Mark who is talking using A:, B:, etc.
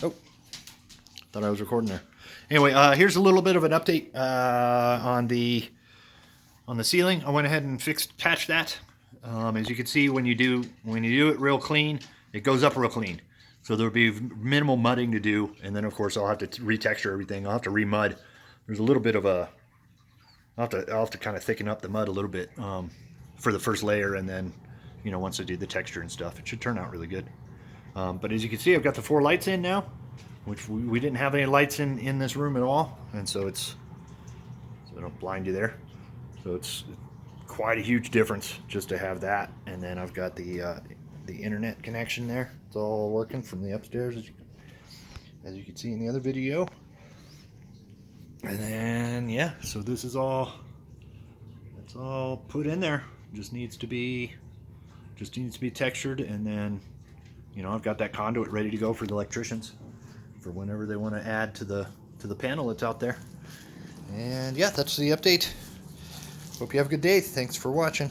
A: Oh, thought I was recording there. Anyway, here's a little bit of an update on the ceiling. I went ahead and patched that. As you can see, when you do it real clean, it goes up real clean. So there'll be minimal mudding to do, and then of course I'll have to retexture everything. I'll have to remud. There's a little bit of a I'll have to kind of thicken up the mud a little bit for the first layer, and then once I do the texture and stuff, it should turn out really good. But as you can see, I've got the 4 lights in now, which we didn't have any lights in this room at all, and so I don't blind you there. So it's quite a huge difference just to have that. And then I've got the internet connection there. It's all working from the upstairs, as you can see in the other video. And then yeah, so this is all put in there. Just needs to be textured, and then I've got that conduit ready to go for the electricians for whenever they want to add to the panel that's out there. And yeah, that's the update. Hope you have a good day. Thanks for watching.